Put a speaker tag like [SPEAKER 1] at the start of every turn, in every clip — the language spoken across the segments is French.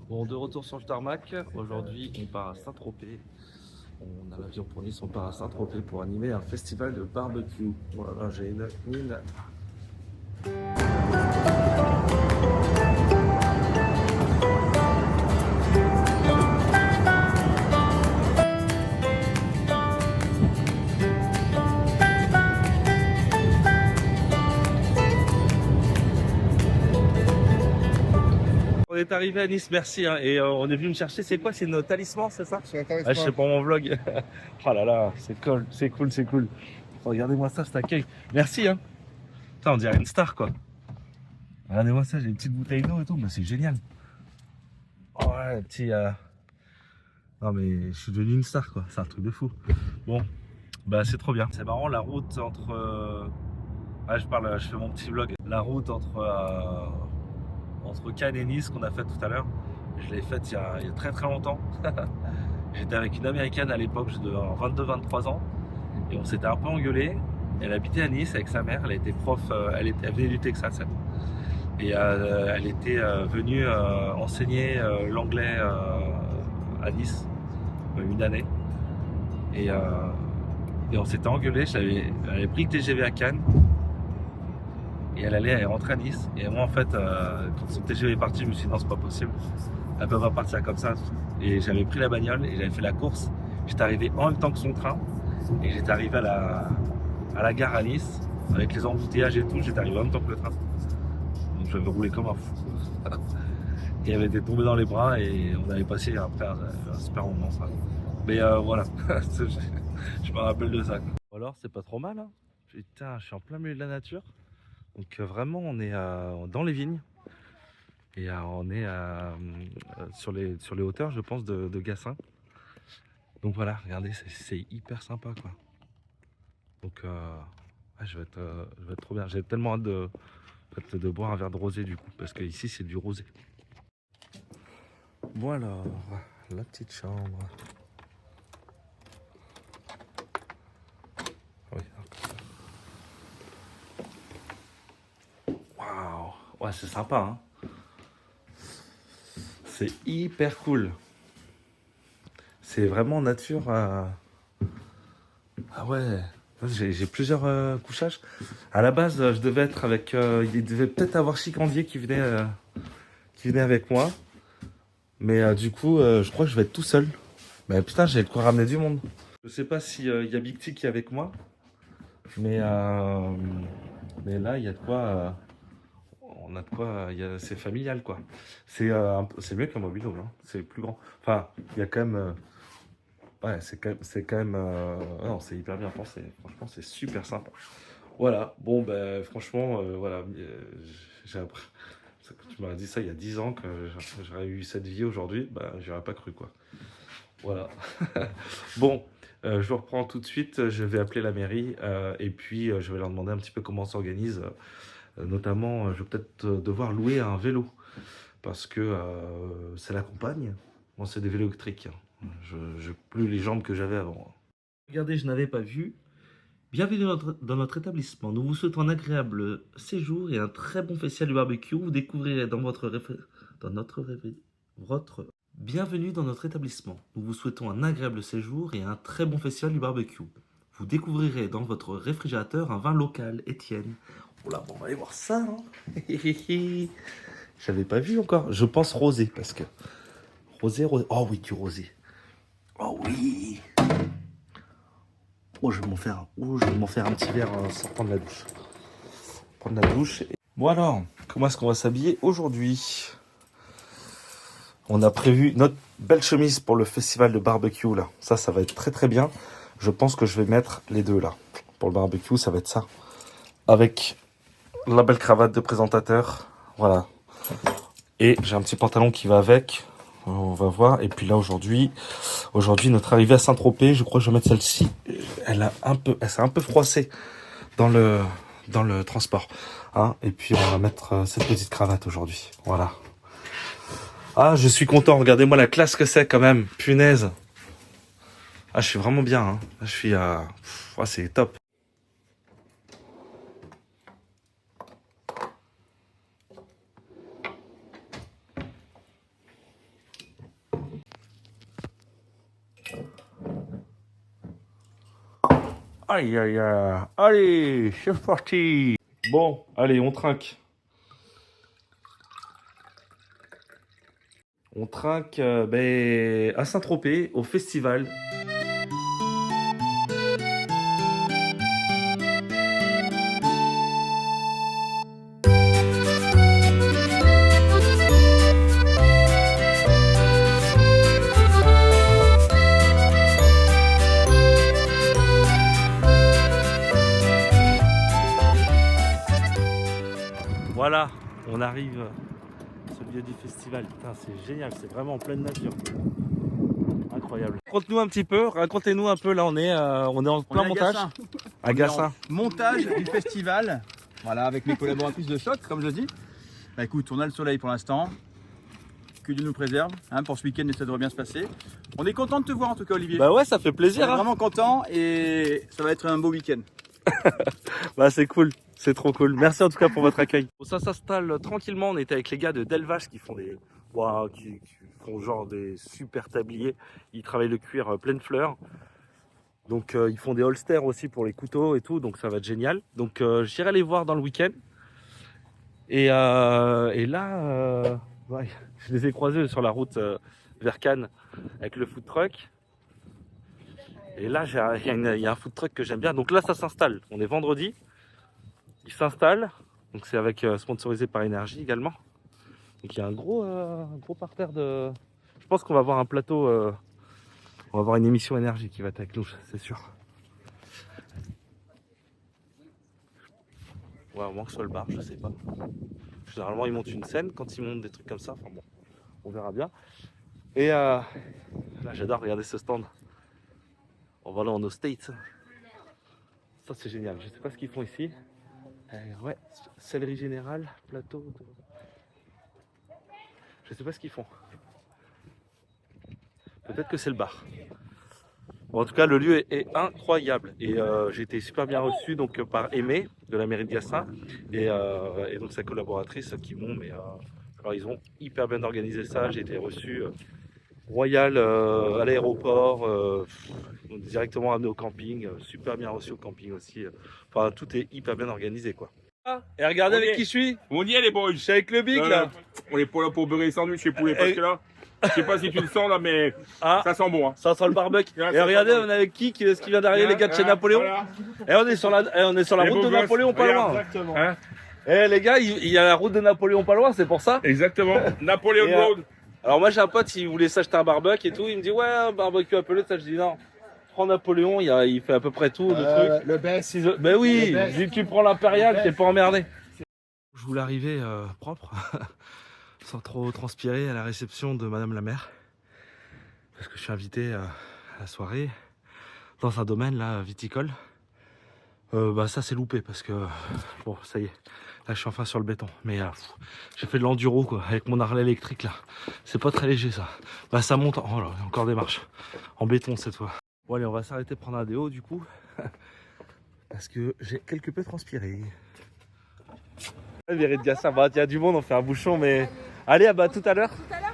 [SPEAKER 1] Bon, de retour sur le tarmac. Aujourd'hui, on part à Saint-Tropez. On a l'avion pour Nice, on part à Saint-Tropez pour animer un festival de barbecue. Voilà, j'ai une mine. On est arrivé à Nice, merci. Hein, et on est venu me chercher. C'est quoi? C'est notre talisman, c'est ça?
[SPEAKER 2] C'est un
[SPEAKER 1] Ah, je sais
[SPEAKER 2] talisman.
[SPEAKER 1] pour mon vlog. Oh là là, c'est cool, c'est cool, c'est cool. Regardez-moi ça, cet accueil. Merci. Hein. Putain, on dirait une star, quoi. Regardez-moi ça, j'ai une petite bouteille d'eau et tout, mais c'est génial. Oh, ouais, petit. Non, mais je suis devenu une star, quoi. C'est un truc de fou. Bon, bah c'est trop bien. C'est marrant, la route entre. Je fais mon petit vlog. La route entre Cannes et Nice qu'on a faite tout à l'heure, je l'ai faite il y a très très longtemps. J'étais avec une américaine à l'époque, je devais avoir 22-23 ans, et on s'était un peu engueulé. Elle habitait à Nice avec sa mère, elle était prof, elle venait du Texas, elle. Et elle était venue enseigner l'anglais à Nice, une année. Et, euh, et on s'était engueulé, elle avait pris le TGV à Cannes. Et elle rentrait à Nice. Et moi, en fait, quand son TGV est parti, je me suis dit non, c'est pas possible. Elle peut pas partir comme ça. Et j'avais pris la bagnole et j'avais fait la course. J'étais arrivé en même temps que son train. Et j'étais arrivé à la gare à Nice. Avec les embouteillages et tout, j'étais arrivé en même temps que le train. Donc j'avais roulé comme un fou. Et elle était tombée dans les bras et on avait passé après un super moment. Ça. Mais voilà, je me rappelle de ça. Quoi. Alors, c'est pas trop mal. Hein. Putain, je suis en plein milieu de la nature. Donc vraiment, on est dans les vignes et on est sur les hauteurs, je pense, de Gassin. Donc voilà, regardez, c'est hyper sympa, quoi. Donc je vais être trop bien. J'ai tellement hâte de boire un verre de rosé, du coup, parce que ici, c'est du rosé. Bon alors, la petite chambre. Oui, waouh, ouais, c'est sympa, hein. C'est hyper cool. C'est vraiment nature. Ah ouais, j'ai plusieurs couchages. À la base, je devais être avec. Il devait peut-être avoir Chicandier qui venait avec moi. Mais du coup, je crois que je vais être tout seul. Mais putain, j'ai de quoi ramener du monde. Je sais pas si il y a Big T qui est avec moi. Mais, euh, mais là, il y a de quoi. On a de quoi. C'est familial, quoi. C'est mieux qu'un mobile, hein. C'est plus grand. Enfin, il y a quand même. Ouais, c'est quand même. Non, c'est hyper bien pensé. Franchement, c'est super sympa. Voilà. Bon, ben, franchement, voilà. J'ai appris. Quand tu m'as dit ça il y a 10 ans que j'aurais eu cette vie aujourd'hui, ben, j'aurais pas cru, quoi. Voilà. Bon, je reprends tout de suite. Je vais appeler la mairie et puis je vais leur demander un petit peu comment on s'organise. Notamment, je vais peut-être devoir louer un vélo parce que c'est la campagne. Moi, c'est des vélos électriques. Hein. Je plus les jambes que j'avais avant. Regardez, je n'avais pas vu. Bienvenue dans notre établissement. Nous vous souhaitons un agréable séjour et un très bon festival du barbecue. Vous découvrirez dans votre bienvenue dans notre établissement. Nous vous souhaitons un agréable séjour et un très bon festival du barbecue. Vous découvrirez dans votre réfrigérateur un vin local, Étienne. Oh là, bon, on va aller voir ça. Hein. J'avais pas vu encore. Je pense rosé parce que rosé. Oh oui, du rosé. Oh oui. Oh, je vais m'en faire un petit verre sans prendre la douche. Prendre la douche. Bon alors, comment est-ce qu'on va s'habiller aujourd'hui? On a prévu notre belle chemise pour le festival de barbecue là. Ça va être très très bien. Je pense que je vais mettre les deux là. Pour le barbecue, ça va être ça. Avec la belle cravate de présentateur. Voilà. Et j'ai un petit pantalon qui va avec. On va voir. Et puis là aujourd'hui, notre arrivée à Saint-Tropez, je crois que je vais mettre celle-ci. Elle s'est un peu froissée dans le transport. Hein, et puis on va mettre cette petite cravate aujourd'hui. Voilà. Ah, je suis content. Regardez-moi la classe que c'est quand même. Punaise. Ah, je suis vraiment bien. Hein. Je suis à... c'est top. Aïe, aïe, aïe. Allez, c'est parti. Bon, allez, on trinque. On trinque à Saint-Tropez, au festival. Voilà, on arrive sur le lieu du festival. Putain, c'est génial, c'est vraiment en pleine nature. Incroyable. Raconte-nous un petit peu, racontez-nous un peu, là on est en plein montage. À Gassin.
[SPEAKER 2] Montage du festival, voilà, avec mes collaboratrices de choc, comme je dis. Bah écoute, on a le soleil pour l'instant, que Dieu nous préserve, hein, pour ce week-end ça devrait bien se passer. On est content de te voir en tout cas Olivier.
[SPEAKER 1] Bah ouais, ça fait
[SPEAKER 2] On
[SPEAKER 1] plaisir.
[SPEAKER 2] est vraiment content et ça va être un beau week-end.
[SPEAKER 1] Bah c'est cool, c'est trop cool. Merci en tout cas pour votre accueil. Bon, ça s'installe tranquillement, on était avec les gars de Delvache qui font des... Wow, qui font genre des super tabliers. Ils travaillent le cuir pleine fleur. Donc ils font des holsters aussi pour les couteaux et tout, donc ça va être génial. Donc j'irai les voir dans le week-end. Et là, ouais, je les ai croisés sur la route vers Cannes avec le food truck. Et là, il y a un food truck que j'aime bien. Donc là, ça s'installe. On est vendredi. Il s'installe. Donc c'est avec sponsorisé par Énergie également. Donc il y a un gros parterre de... Je pense qu'on va avoir un plateau... On va avoir une émission Énergie qui va être avec nous, c'est sûr. Ouais, au moins que ce soit le bar, je sais pas. Généralement, ils montent une scène quand ils montent des trucs comme ça. Enfin bon, on verra bien. Et là, j'adore regarder ce stand. On va là en aux States. Ça, c'est génial. Je sais pas ce qu'ils font ici. Ouais, céleri général, plateau. Je sais pas ce qu'ils font. Peut-être que c'est le bar. Bon, en tout cas, le lieu est incroyable. Et j'ai été super bien reçu donc, par Aimé de la mairie de Gassin et donc sa collaboratrice qui m'ont. Alors, ils ont hyper bien organisé ça. J'ai été reçu royal à l'aéroport, directement amené au camping. Super bien reçu au camping aussi. Enfin, tout est hyper bien organisé, quoi. Et regardez avec qui je suis.
[SPEAKER 3] On y est les boys.
[SPEAKER 1] Je suis avec le Big là.
[SPEAKER 3] On est pas là pour beurrer les sandwichs chez Poulet parce que là, je sais pas si tu le sens là, mais ça sent bon. Hein.
[SPEAKER 1] Ça sent le barbecue.
[SPEAKER 3] Ouais,
[SPEAKER 1] et regardez, on est avec qui est-ce qui vient d'arriver, les gars de chez Napoléon.
[SPEAKER 3] Voilà.
[SPEAKER 1] Et on est sur la route de Napoléon pas loin.
[SPEAKER 3] Exactement. Hein,
[SPEAKER 1] Et les gars, il y a la route de Napoléon pas loin, c'est pour ça.
[SPEAKER 3] exactement. Napoléon
[SPEAKER 1] Et,
[SPEAKER 3] Road.
[SPEAKER 1] Alors moi j'ai un pote, il voulait s'acheter un barbecue et tout, il me dit ouais, un barbecue à pelote, ça je dis non. Prends Napoléon, il fait à peu près tout le truc.
[SPEAKER 2] Le best.
[SPEAKER 1] Ben oui, je dis tu prends l'impérial, t'es pas emmerdé. Je voulais arriver propre, sans trop transpirer à la réception de Madame la maire. Parce que je suis invité à la soirée dans un domaine là viticole. Bah ça c'est loupé parce que bon ça y est, là je suis enfin sur le béton. Mais j'ai fait de l'enduro quoi, avec mon Harley électrique là. C'est pas très léger ça. Bah ça monte, oh là, il y a encore des marches. En béton cette fois. Bon allez, on va s'arrêter prendre un déo du coup. Parce que j'ai quelque peu transpiré. La mairie de Gassin, bah il y a du monde, on fait un bouchon mais... Allez, bah tout à l'heure.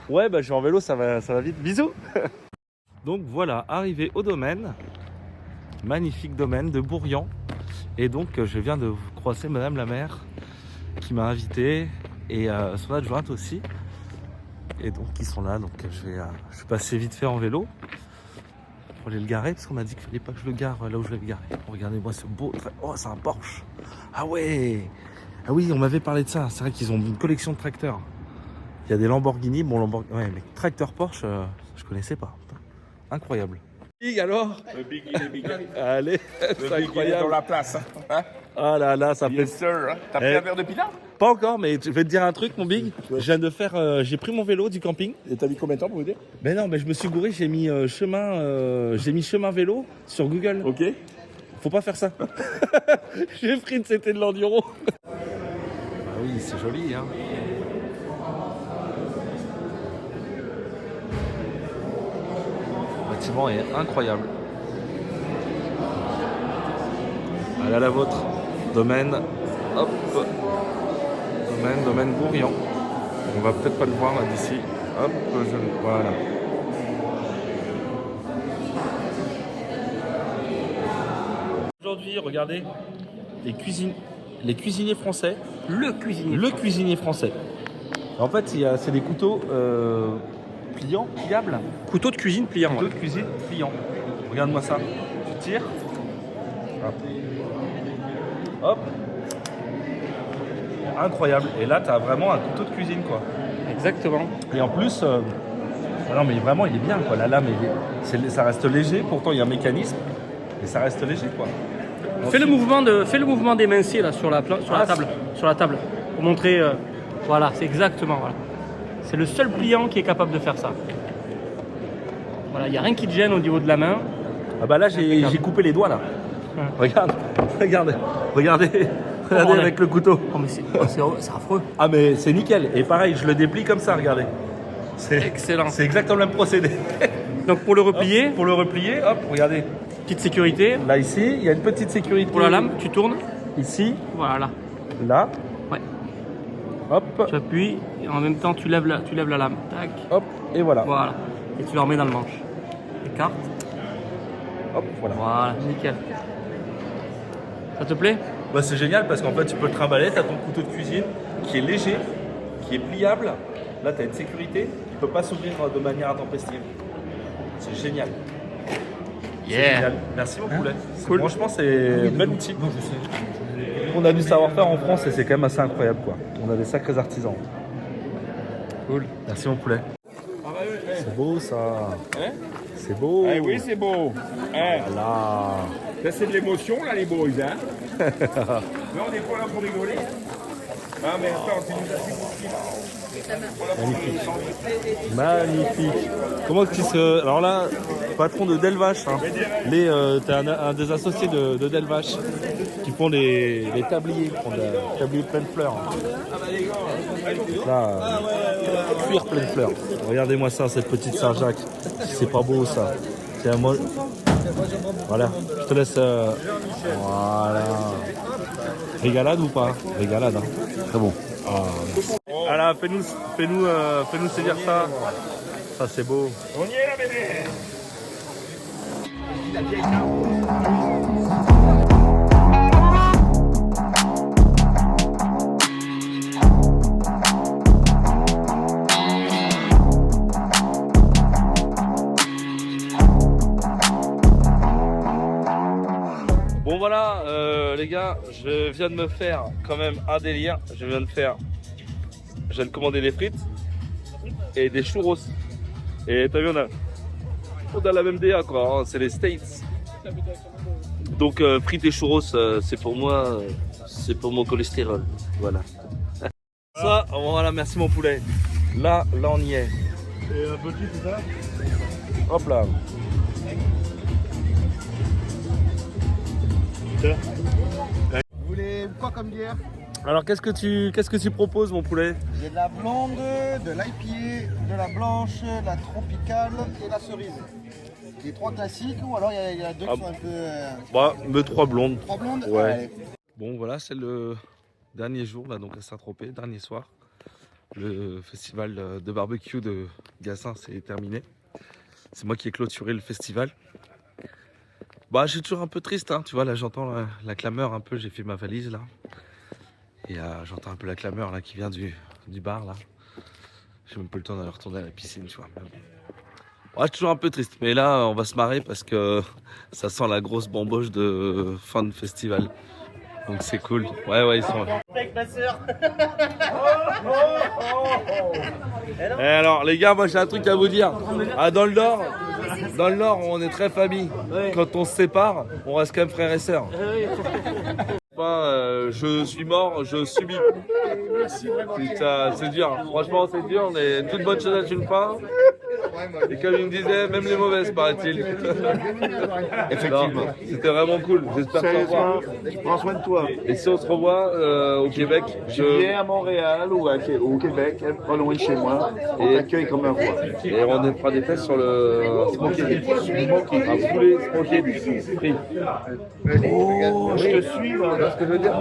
[SPEAKER 1] Ouais, bah je vais en vélo, ça va vite. Bisous. Donc voilà, arrivé au domaine. Magnifique domaine de Bourrian. Et donc je viens de croiser Madame la maire qui m'a invité et son adjointe aussi. Et donc ils sont là, donc je vais passer vite fait en vélo pour aller le garer parce qu'on m'a dit qu'il fallait pas que je le gare là où je vais le garer. Regardez-moi ce beau... Oh, c'est un Porsche. Ah ouais. Ah oui, on m'avait parlé de ça. C'est vrai qu'ils ont une collection de tracteurs. Il y a des Lamborghini, bon Lamborghini, ouais, mais tracteur Porsche, je connaissais pas. Incroyable. Big alors.
[SPEAKER 3] Le Big, il est big.
[SPEAKER 1] Allez, c'est incroyable.
[SPEAKER 3] Dans la place. Hein?
[SPEAKER 1] Ah là là, ça fait...
[SPEAKER 3] Yes sir. Hein? T'as pris un verre de pinard?
[SPEAKER 1] Pas encore, mais je vais te dire un truc, mon Big. Je viens de faire, j'ai pris mon vélo du camping.
[SPEAKER 3] Et t'as mis combien de temps pour vous dire?
[SPEAKER 1] Mais non, mais je me suis gouré, j'ai mis chemin vélo sur Google.
[SPEAKER 3] Ok.
[SPEAKER 1] Faut pas faire ça. J'ai pris c'était de l'enduro. Ah oui, c'est joli, hein. Le bâtiment est incroyable. Allez à la vôtre. Domaine. Hop. Domaine Bourrian. On va peut-être pas le voir là d'ici. Hop, voilà. aussi, regardez, les cuisiniers français.
[SPEAKER 4] Le
[SPEAKER 1] cuisinier français. En fait, c'est des couteaux pliants, pliables.
[SPEAKER 4] couteau de cuisine pliant.
[SPEAKER 1] Couteaux
[SPEAKER 4] Ouais.
[SPEAKER 1] de cuisine pliants. Regarde-moi ça. Tu tires. Hop. Hop. Incroyable. Et là, tu as vraiment un couteau de cuisine, quoi.
[SPEAKER 4] Exactement.
[SPEAKER 1] Et en plus, non mais vraiment, il est bien, quoi. La lame, ça reste léger. Pourtant, il y a un mécanisme, mais ça reste léger, quoi.
[SPEAKER 4] Fais le mouvement d'émincer là sur la table, pour montrer. Voilà, c'est exactement. Voilà. C'est le seul pliant qui est capable de faire ça. Voilà, il n'y a rien qui te gêne au niveau de la main.
[SPEAKER 1] Ah bah là, j'ai coupé les doigts, là.
[SPEAKER 4] Ouais.
[SPEAKER 1] Regardez avec le couteau.
[SPEAKER 4] Oh, mais c'est affreux.
[SPEAKER 1] Ah mais c'est nickel. Et pareil, je le déplie comme ça, regardez. C'est
[SPEAKER 4] Excellent.
[SPEAKER 1] C'est exactement le même procédé.
[SPEAKER 4] Donc pour le replier,
[SPEAKER 1] Hop, pour le replier, hop, regardez.
[SPEAKER 4] petite sécurité.
[SPEAKER 1] Là, ici, il y a une petite sécurité.
[SPEAKER 4] Pour la lame, tu tournes.
[SPEAKER 1] Ici,
[SPEAKER 4] Voilà.
[SPEAKER 1] là.
[SPEAKER 4] Ouais.
[SPEAKER 1] Hop,
[SPEAKER 4] Tu appuies et en même temps tu lèves la lame. Tac.
[SPEAKER 1] hop, et voilà.
[SPEAKER 4] Voilà. Et tu la remets dans le manche. Écarte.
[SPEAKER 1] Hop, voilà.
[SPEAKER 4] Voilà, nickel. Ça te plaît?
[SPEAKER 1] Bah, c'est génial parce qu'en fait, tu peux le trimballer. Tu as ton couteau de cuisine qui est léger, qui est pliable. Là, tu as une sécurité qui ne peut pas s'ouvrir de manière intempestive. C'est génial. C'est génial. Merci mon poulet.
[SPEAKER 4] Cool.
[SPEAKER 1] Franchement, c'est un bel outil. On a du savoir-faire en France et c'est quand même assez incroyable, quoi. On a des sacrés artisans. Cool. Merci mon poulet. C'est beau ça.
[SPEAKER 3] Hein?
[SPEAKER 1] C'est beau.
[SPEAKER 3] Eh oui, c'est beau. Hein?
[SPEAKER 1] Voilà.
[SPEAKER 3] Ça, c'est de l'émotion, là, les boys. Hein? Là, on n'est pas là pour rigoler. Ah, mais attends, tu nous as fait
[SPEAKER 1] Magnifique. Comment tu se... Alors là, patron de Delvache. Hein. T'es un des associés de Delvache qui font les tabliers. Qui font des tabliers plein de fleurs. Là, cuir plein de fleurs. Regardez-moi ça, cette petite Saint-Jacques. C'est pas beau ça. C'est un mot. Voilà, je te laisse. Voilà. Régalade ou pas? Régalade, hein. Très bon. Ah, merci. Voilà, fais-nous saisir ça. Ça c'est beau.
[SPEAKER 3] On y est, là, bébé.
[SPEAKER 1] Bon voilà, les gars, je viens de me faire quand même un délire. Je viens de commander des frites et des churros. Et t'as vu, on a la même DA quoi, hein, c'est les States. Donc frites et churros, c'est pour moi, c'est pour mon cholestérol. Voilà. Ça, voilà, merci mon poulet. Là on y est.
[SPEAKER 3] Et un petit, c'est ça?
[SPEAKER 1] Hop là.
[SPEAKER 5] Vous voulez quoi comme bière?
[SPEAKER 1] Alors qu'est-ce que tu proposes mon poulet?
[SPEAKER 5] J'ai de la blonde, de l'IPA, de la blanche, la tropicale et la cerise. Les trois classiques ou alors il y a deux qui sont un peu...
[SPEAKER 1] Bah, me 3 blondes.
[SPEAKER 5] Trois blondes?
[SPEAKER 1] Ouais.
[SPEAKER 5] Allez.
[SPEAKER 1] Bon voilà, c'est le dernier jour là, donc à Saint-Tropez, dernier soir. Le festival de barbecue de Gassin s'est terminé. C'est moi qui ai clôturé le festival. Bah, je suis toujours un peu triste, hein. Tu vois, là j'entends la clameur un peu, j'ai fait ma valise là. Et j'entends un peu la clameur là qui vient du bar là. J'ai même pas le temps d'aller retourner à la piscine, tu vois. Ouais, je suis toujours un peu triste, mais là on va se marrer parce que ça sent la grosse bamboche de fin de festival. Donc c'est cool. Ouais, ils sont là. Et alors les gars, moi j'ai un truc à vous dire. Ah, dans le Nord, on est très famille. Quand on se sépare, on reste quand même frères et sœurs. Je suis mort, je subis. Putain, c'est dur. Franchement, c'est dur. Mais toute bonne chose a une fin. Et comme il me disait, même les mauvaises, paraît-il. Effectivement. C'était vraiment cool. J'espère te revoir.
[SPEAKER 6] Prends soin de toi.
[SPEAKER 1] Et si on se revoit au Québec,
[SPEAKER 6] Je viens à Montréal ou au Québec, pas loin de chez moi. On t'accueille comme un roi.
[SPEAKER 1] Et on fera des tests sur le smoky. Un poulet smoky frit.
[SPEAKER 6] Oh, je te suis,
[SPEAKER 1] Tu
[SPEAKER 6] là.
[SPEAKER 1] vois ce que je veux dire?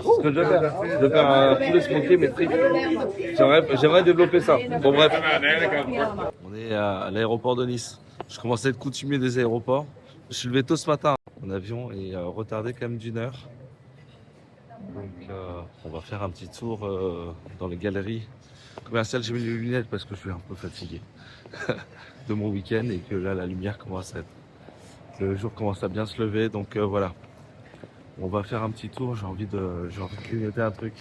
[SPEAKER 1] Ce que je veux faire. Je veux faire un poulet smoky mais frit. J'aimerais développer ça. Bon bref. On est à l'aéroport de Nice. Je commençais à être coutumier des aéroports. Je suis levé tôt ce matin. On avion est retardé quand même d'1 heure. Donc on va faire un petit tour dans les galeries commerciales. J'ai mis les lunettes parce que je suis un peu fatigué de mon week-end et que là la lumière commence à être... Le jour commence à bien se lever, donc voilà. On va faire un petit tour, j'ai envie de grignoter un truc.